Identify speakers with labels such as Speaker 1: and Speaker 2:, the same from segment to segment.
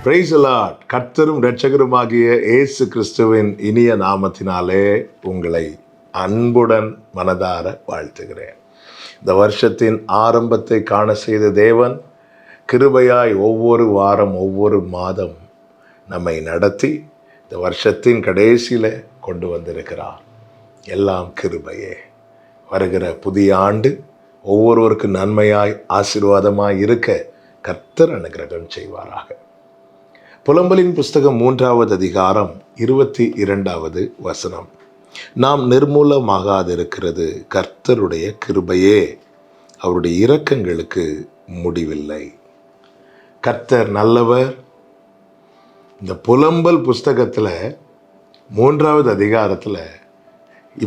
Speaker 1: Praise the Lord. கர்த்தரும் இரட்சகருமாகிய இயேசு கிறிஸ்துவின் இனிய நாமத்தினாலே உங்களை அன்புடன் மனதார வாழ்த்துகிறேன். இந்த வருஷத்தின் ஆரம்பத்தை காண செய்த தேவன் கிருபையாய் ஒவ்வொரு வாரம் ஒவ்வொரு மாதம் நம்மை நடத்தி இந்த வருஷத்தின் கடைசியில் கொண்டு வந்திருக்கிறார். எல்லாம் கிருபையே. வருகிற புதிய ஆண்டு ஒவ்வொருவருக்கு நன்மையாய் ஆசீர்வாதமாய் இருக்க கர்த்தர் அனுக்கிரகம் செய்வாராக. புலம்பலின் புஸ்தகம் 3வது அதிகாரம் 22வது வசனம். நாம் நிர்மூலமாகாதிருக்கிறது கர்த்தருடைய கிருபையே, அவருடைய இரக்கங்களுக்கு முடிவில்லை. கர்த்தர் நல்லவர். இந்த புலம்பல் புஸ்தகத்தில் 3வது அதிகாரத்தில்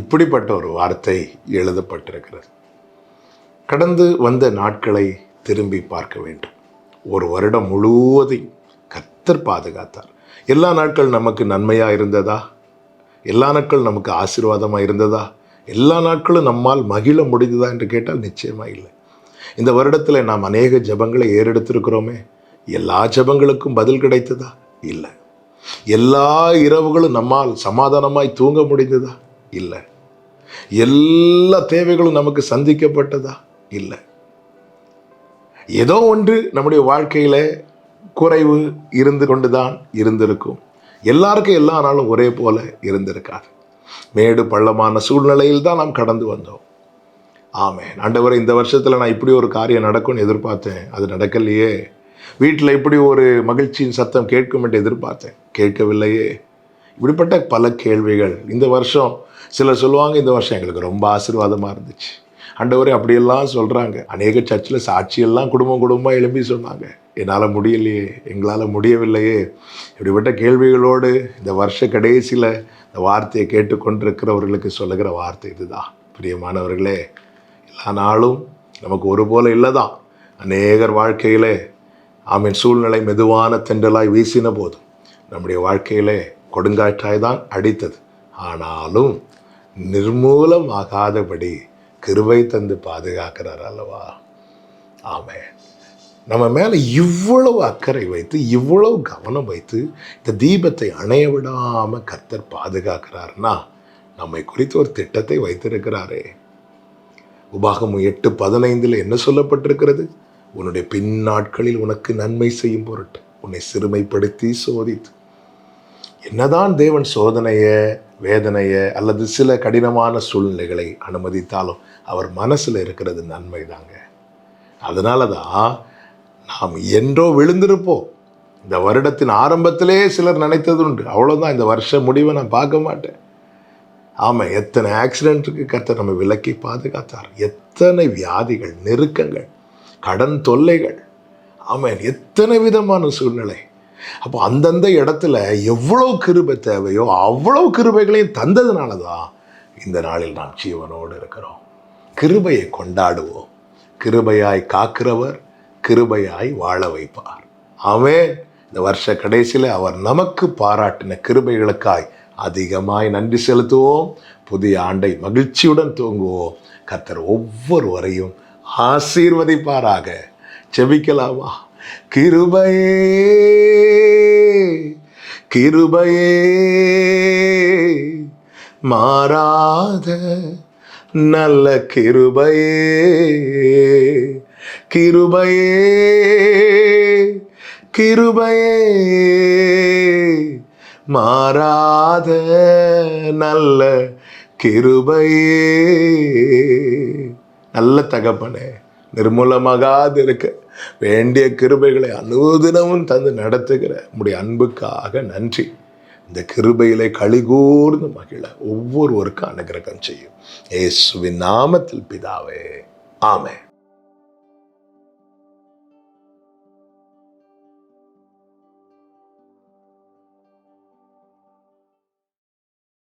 Speaker 1: இப்படிப்பட்ட ஒரு வார்த்தை எழுதப்பட்டிருக்கிறது. கடந்து வந்த நாட்களை திரும்பி பார்க்க வேண்டும். ஒரு வருடம் முழுவதையும் கர்த்தர் பாதுகாத்தார். எல்லா நாட்கள் நமக்கு நன்மையாக இருந்ததா? எல்லா நாட்கள் நமக்கு ஆசீர்வாதமாக இருந்ததா? எல்லா நாட்களும் நம்மால் மகிழ முடிந்ததா என்று கேட்டால் நிச்சயமாக இல்லை. இந்த வருடத்தில் நாம் அநேக ஜெபங்களை ஏறெடுத்திருக்கிறோமே, எல்லா ஜெபங்களுக்கும் பதில் கிடைத்ததா? இல்லை. எல்லா இரவுகளும் நம்மால் சமாதானமாய் தூங்க முடிந்ததா? இல்லை. எல்லா தேவைகளும் நமக்கு சந்திக்கப்பட்டதா? இல்லை. ஏதோ ஒன்று நம்முடைய வாழ்க்கையில் குறைவு இருந்து கொண்டுதான் இருந்திருக்கும். எல்லாருக்கும் எல்லா நாளும் ஒரே போல இருந்திருக்காது. மேடு பள்ளமான சூழ்நிலையில் தான் நாம் கடந்து வந்தோம். ஆமென். ஆண்டவரே, இந்த வருஷத்தில் நான் இப்படி ஒரு காரியம் நடக்கும்னு எதிர்பார்த்தேன், அது நடக்கலையே. வீட்டில் இப்படி ஒரு மகிழ்ச்சியின் சத்தம் கேட்கும் என்று எதிர்பார்த்தேன், கேட்கவில்லையே. இப்படிப்பட்ட பல கேள்விகள். இந்த வருஷம் சிலர் சொல்லுவாங்க, இந்த வருஷம் எங்களுக்கு ரொம்ப ஆசீர்வாதமாக இருந்துச்சு. ஆண்டவரே, அப்படியெல்லாம் சொல்கிறாங்க. அநேக சர்ச்சில் சாட்சியெல்லாம் குடும்பமாக எழும்பி சொன்னாங்க, என்னால் முடியலையே, எங்களால் முடியவில்லையே. இப்படிப்பட்ட கேள்விகளோடு இந்த வருஷ கடைசியில் இந்த வார்த்தையை கேட்டுக்கொண்டிருக்கிறவர்களுக்கு சொல்லுகிற வார்த்தை இதுதான். பிரியமானவர்களே, எல்லா நாளும் நமக்கு ஒரு போல இல்லை தான். அநேகர் வாழ்க்கையில் ஆமீன் சூழ்நிலை மெதுவான தென்றலாய் வீசின போதும் நம்முடைய வாழ்க்கையில் கொடுங்காற்றாய் தான் அடித்தது. ஆனாலும் நிர்மூலமாகாதபடி கிருபை தந்து பாதுகாக்கிறார் அல்லவா? ஆமென். நம்ம மேலே இவ்வளவு அக்கறை வைத்து இவ்வளவு கவனம் வைத்து இந்த தீபத்தை அணைய விடாமல் கர்த்தர் பாதுகாக்கிறார்னா நம்மை குறித்து ஒரு திட்டத்தை வைத்திருக்கிறாரே. உபாகமம் 8:15 என்ன சொல்லப்பட்டிருக்கிறது? உன்னுடைய பின்னாட்களில் உனக்கு நன்மை செய்யும் பொருட்டு உன்னை சிறுமைப்படுத்தி சோதித்து. என்னதான் தேவன் சோதனையை, வேதனையை அல்லது சில கடினமான சூழ்நிலைகளை அனுமதித்தாலும் அவர் மனசில் இருக்கிறது நன்மை தாங்க. அதனால தான் நாம் என்றோ விழுந்திருப்போம். இந்த வருடத்தின் ஆரம்பத்திலே சிலர் நினைத்தது உண்டு, அவ்வளோதான், இந்த வருஷ முடிவை நான் பார்க்க மாட்டேன். ஆமாம், எத்தனை ஆக்சிடென்ட்டுக்கு கர்த்தர் நம்ம விலக்கி பாதுகாத்தார். எத்தனை வியாதிகள், நெருக்கங்கள், கடன் தொல்லைகள், ஆமாம், எத்தனை விதமான சூழ்நிலை. அப்போ அந்தந்த இடத்துல எவ்வளோ கிருபை தேவையோ அவ்வளோ கிருபைகளையும் தந்ததுனால தான் இந்த நாளில் நாம் ஜீவனோடு இருக்கிறோம். கிருபையை கொண்டாடுவோம். கிருபையாய் காக்கிறவர் கிருபையாய் வாழ வைப்பார். ஆமென். இந்த வருஷ கடைசியில் அவர் நமக்கு பாராட்டின கிருபைகளுக்காய் அதிகமாய் நன்றி செலுத்துவோம். புதிய ஆண்டை மகிழ்ச்சியுடன் துவங்குவோம். கர்த்தர் ஒவ்வொருவரையும் ஆசீர்வதிப்பாராக. ஜெபிக்கலாமா? கிருபையே, கிருபையே, மாறாத நல்ல கிருபையே, கிருபையே, கிருபையே, மாறாத நல்ல கிருபையே. நல்ல தகப்பனே, நிர்மூலமாகாது இருக்க வேண்டிய கிருபைகளை அனுதினமும் தந்து நடத்துகிற உம்முடைய அன்புக்காக நன்றி. இந்த கிருபையிலே களிகூர்ந்து மகிழ ஒவ்வொருவருக்கும் அனுக்கிரகம் செய்யும். இயேசுவின் நாமத்தில் பிதாவே, ஆமென்.